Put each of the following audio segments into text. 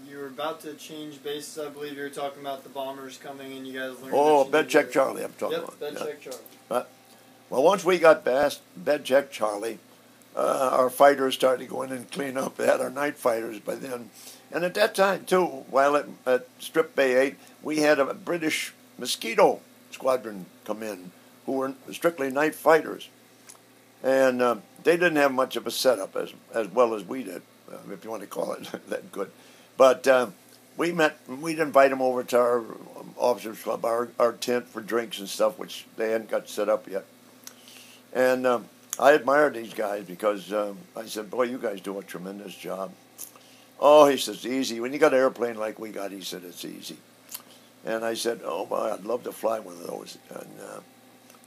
you were about to change bases. I believe you were talking about the bombers coming and you guys learned. Oh, bed check Charlie, I'm talking about. Bed check Charlie. Well, once we got past bed check Charlie, our fighters started to go in and clean up. They had our night fighters by then. And at that time, too, while at Strip Bay 8, we had a British Mosquito squadron come in who were strictly night fighters. And they didn't have much of a setup as well as we did, if you want to call it that good. But we'd invite them over to our officers' club, our tent for drinks and stuff, which they hadn't got set up yet. And I admired these guys because I said, boy, you guys do a tremendous job. Oh, he says, easy. When you got an airplane like we got, he said, it's easy. And I said, oh, boy, I'd love to fly one of those. And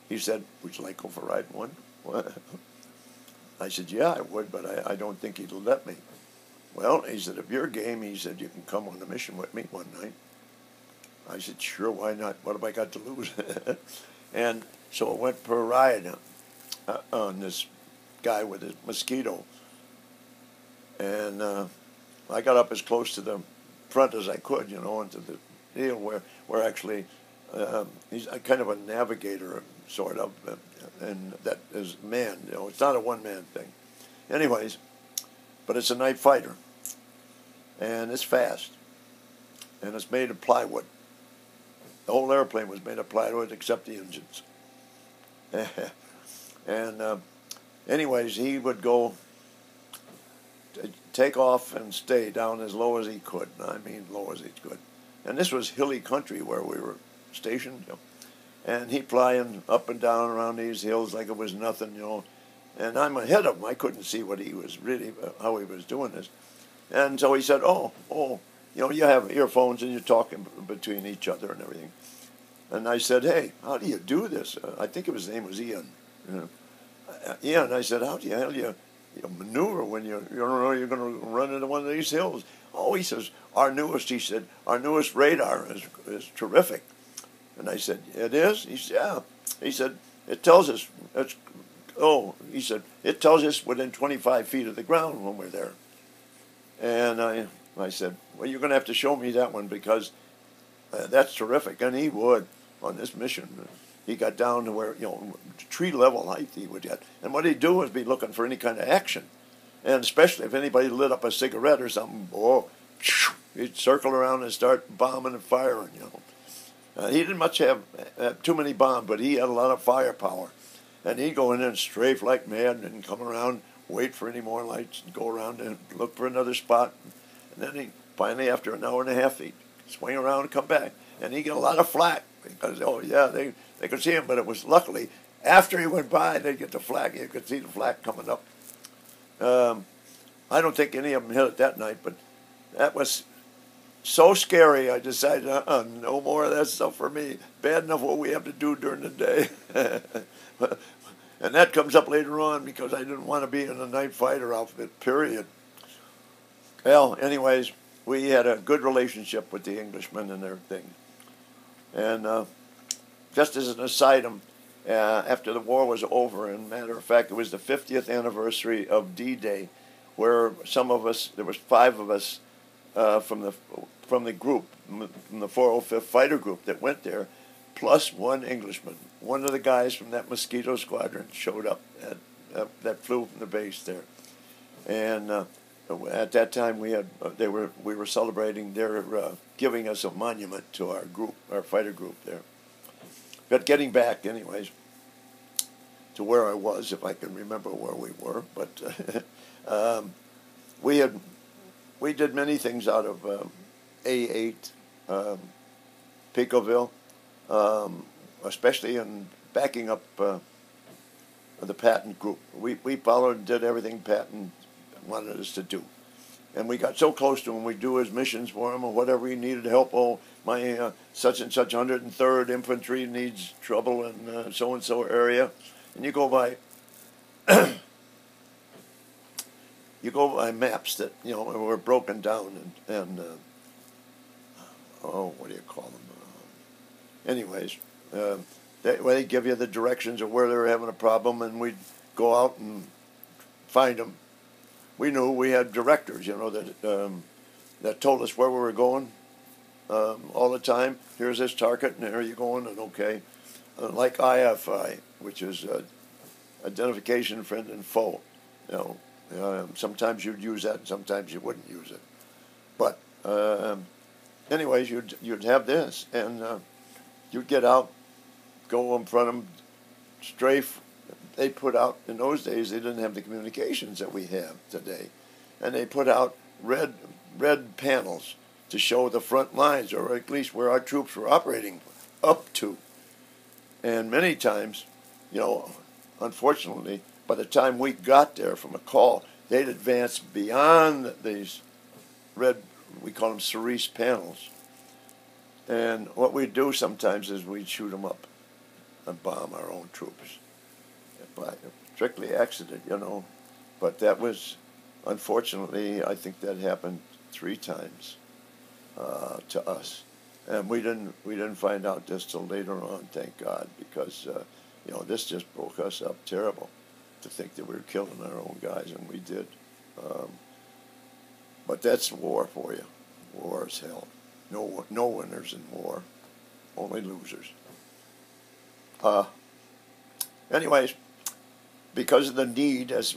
he said, would you like to go for a ride in one? I said, yeah, I would, but I don't think he'd let me. Well, he said, if you're game, he said, you can come on a mission with me one night. I said, sure, why not? What have I got to lose? And so I went for a ride on this guy with his Mosquito. And I got up as close to the front as I could, into the deal where actually he's a kind of a navigator, sort of, and that is man. It's not a one-man thing. Anyways, but it's a night fighter, and it's fast, and it's made of plywood. The whole airplane was made of plywood except the engines. And anyways, he would go take off and stay down as low as he could. I mean, low as he could. And this was hilly country where we were stationed. And he'd flying up and down around these hills like it was nothing, And I'm ahead of him. I couldn't see what he was really, how he was doing this. And so he said, oh, you have earphones and you're talking between each other and everything. And I said, hey, how do you do this? I think his name was Ian. Ian, I said, how the hell do you maneuver when you don't know you're going to run into one of these hills? Oh, he says, our newest radar is terrific. And I said, it is? He said, yeah. He said, it tells us, it tells us within 25 feet of the ground when we're there. And I said, well, you're going to have to show me that one because that's terrific. And he would on this mission. He got down to where, tree level height he would get. And what he'd do is be looking for any kind of action. And especially if anybody lit up a cigarette or something, he'd circle around and start bombing and firing, he didn't much have too many bombs, but he had a lot of firepower. And he'd go in there and strafe like mad and come around, wait for any more lights, and go around and look for another spot. And then he finally, after an hour and a half, he'd swing around and come back. And he'd get a lot of flack because, they could see him, but it was luckily after he went by, they'd get the flak. You could see the flak coming up. I don't think any of them hit it that night, but that was so scary. I decided, no more of that stuff for me. Bad enough what we have to do during the day. And that comes up later on because I didn't want to be in a night fighter outfit, period. Well, anyways, we had a good relationship with the Englishmen and everything. And just as an aside, after the war was over, and matter of fact, it was the 50th anniversary of D-Day, where some of us, there was 5 of us from the group, from the 405th Fighter Group that went there, plus 1 Englishman. One of the guys from that Mosquito Squadron showed up that flew from the base there, and at that time we were celebrating their giving us a monument to our group, our fighter group there. But getting back, anyways, to where I was, if I can remember where we were, but we did many things out of A8, Picoville, especially in backing up the Patton group. We followed and did everything Patton wanted us to do. And we got so close to him, we'd do his missions for him or whatever he needed help. Oh, my such and such 103rd Infantry needs trouble in so-and-so area. And you go by maps that, were broken down and what do you call them? Anyways, they give you the directions of where they were having a problem, and we'd go out and find them. We knew we had directors, that that told us where we were going all the time. Here's this target, and there you're going, and okay. Like IFI, which is identification friend and foe. You know, sometimes you'd use that, and sometimes you wouldn't use it. But anyways, you'd have this, and you'd get out, go in front of them, strafe. They put out, in those days, they didn't have the communications that we have today. And they put out red panels to show the front lines, or at least where our troops were operating up to. And many times, you know, unfortunately, by the time we got there from a call, they'd advanced beyond these red, we call them cerise panels. And what we'd do sometimes is we'd shoot them up and bomb our own troops. By strictly accident, you know. But that was, unfortunately, I think that happened 3 times to us. And we didn't find out this till later on, thank God, because you know, this just broke us up terrible to think that we were killing our own guys, and we did. But that's war for you. War is hell. No winners in war, only losers. Anyways, because of the need, as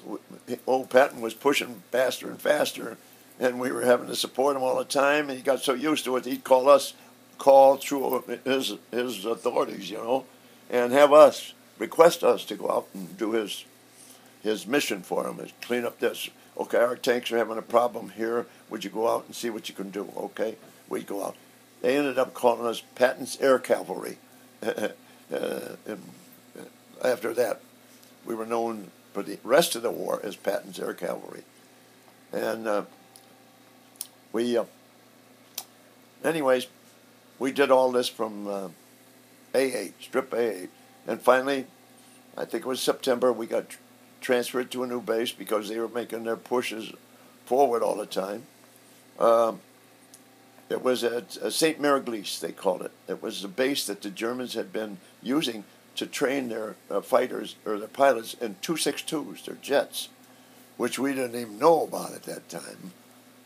old Patton was pushing faster and faster, and we were having to support him all the time, and he got so used to it, he'd call through his authorities, you know, and have us, request us to go out and do his mission for him, is clean up this. Okay, our tanks are having a problem here. Would you go out and see what you can do? Okay, we'd go out. They ended up calling us Patton's Air Cavalry. After that, we were known for the rest of the war as Patton's Air Cavalry. And anyways, we did all this from A8, Strip A8. And finally, I think it was September, we got transferred to a new base because they were making their pushes forward all the time. It was at St. Mary-Glise, they called it. It was the base that the Germans had been using to train their fighters, or their pilots, in 262s, their jets, which we didn't even know about at that time.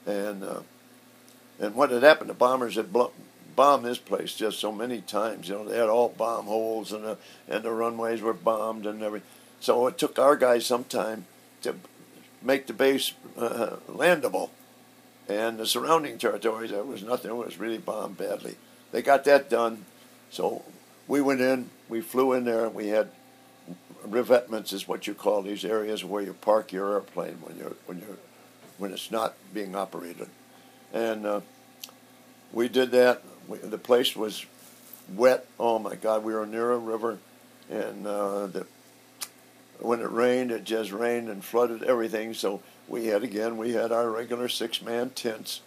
And what had happened, the bombers had bombed this place just so many times. You know, they had all bomb holes, and the runways were bombed and everything. So it took our guys some time to make the base landable. And the surrounding territories, there was nothing. It was really bombed badly. They got that done. So we went in, we flew in there, and we had revetments, is what you call these areas where you park your airplane when it's not being operated. And we did that. The place was wet. Oh my God, we were near a river, and when it rained, it just rained and flooded everything. So we had our regular 6-man tents,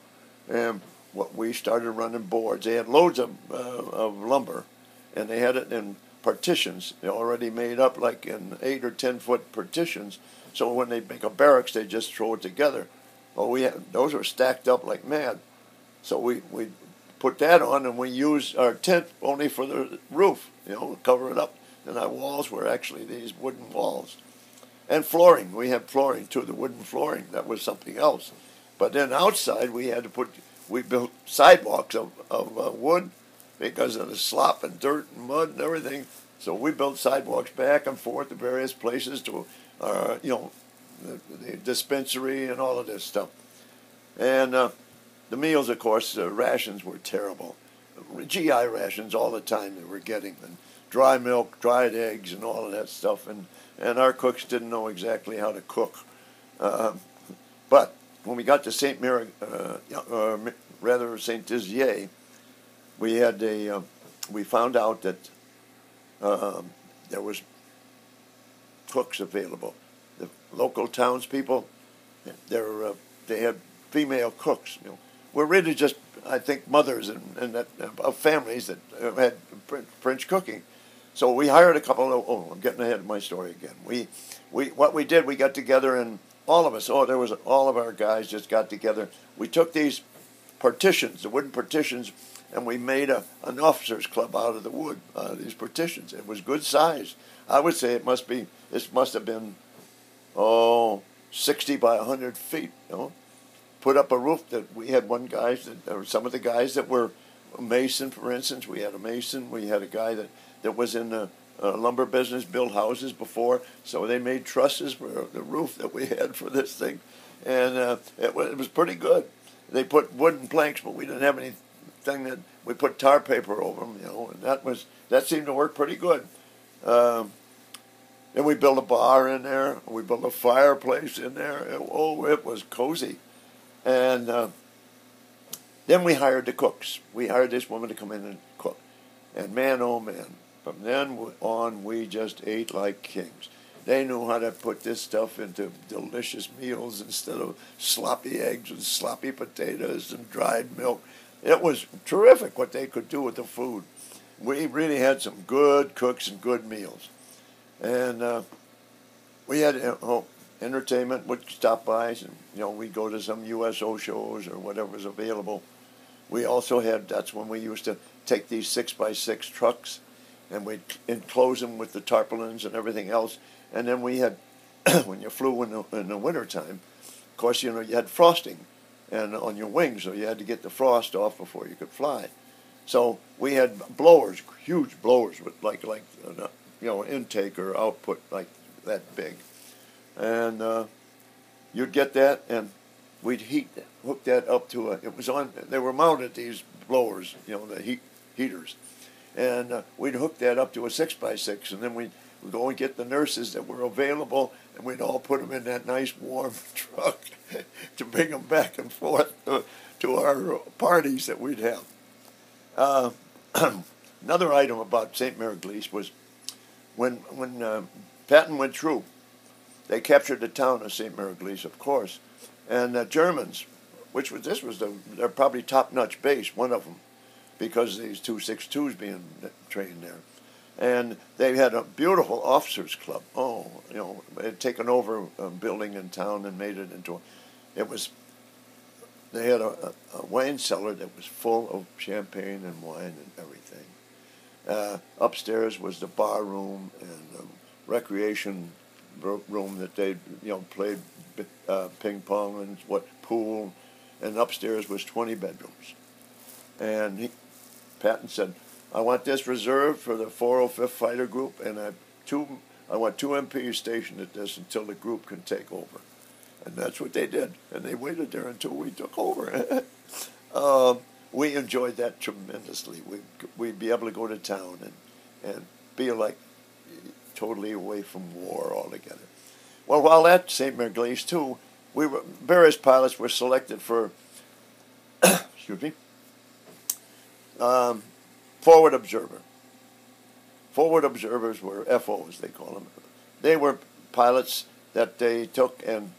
and we started running boards. They had loads of lumber, and they had it in partitions. They already made up like in 8 or 10 foot partitions. So when they make a barracks, they just throw it together. Well, those were stacked up like mad. So we put that on, and we used our tent only for the roof, you know, cover it up. And our walls were actually these wooden walls. And flooring. We had flooring too, the wooden flooring. That was something else. But then outside we built sidewalks of wood because of the slop and dirt and mud and everything. So we built sidewalks back and forth to various places to, you know, the dispensary and all of this stuff. And the meals, of course, the rations were terrible. GI rations all the time they were getting, and dry milk, dried eggs, and all of that stuff. And our cooks didn't know exactly how to cook. But when we got to St. Mary, St. Dizier, we found out that there was cooks available. The local townspeople, they had female cooks. You know, were really just, I think, mothers of families that had French cooking. So we hired a couple of. I'm getting ahead of my story again. What we did, we got together, and all of us. All of our guys just got together. We took these partitions, the wooden partitions, and we made an officers' club out of the wood. These partitions. It was good size. I would say this must have been 60 by 100 feet. You know, put up a roof that we had one guy, or some of the guys that were a mason, for instance. We had a mason. We had a guy that was in the lumber business, built houses before, so they made trusses for the roof that we had for this thing, and it was pretty good. They put wooden planks, but we didn't have anything that we put tar paper over them, and that seemed to work pretty good. And we built a bar in there. We built a fireplace in there. It was cozy. And then we hired the cooks. We hired this woman to come in and cook. And man, oh man, from then on, we just ate like kings. They knew how to put this stuff into delicious meals instead of sloppy eggs and sloppy potatoes and dried milk. It was terrific what they could do with the food. We really had some good cooks and good meals. And we had entertainment. Would stop by, and we'd go to some USO shows or whatever was available. We also had, that's when we used to take these 6x6 trucks, and we'd enclose them with the tarpaulins and everything else. And then we had, when you flew in the wintertime, of course, you had frosting and on your wings, so you had to get the frost off before you could fly. So we had blowers, huge blowers with like intake or output like that big, and you'd get that, and we'd hook that up to they were mounted, these blowers, the heaters, and we'd hook that up to a 6x6, and then we'd go and get the nurses that were available, and we'd all put them in that nice warm truck to bring them back and forth to our parties that we'd have. Another item about St. Mary-Glees was when Patton went through, they captured the town of St. Mary-Glees, of course, and the Germans, this was their probably top-notch base, one of them, because these 262s being trained there. And they had a beautiful officers' club. They had taken over a building in town and made it into they had a wine cellar that was full of champagne and wine and everything. Upstairs was the bar room and the recreation room that they played ping pong and pool, and upstairs was 20 bedrooms. And Patton said, I want this reserved for the 405th Fighter Group, and I want 2 MPs stationed at this until the group can take over. And that's what they did. And they waited there until we took over. We enjoyed that tremendously. We'd be able to go to town and be like totally away from war altogether. Well, while at St. Mary-Glees, too, various pilots were selected for, excuse me, forward observer. Forward observers were FOs, they call them. They were pilots that they took and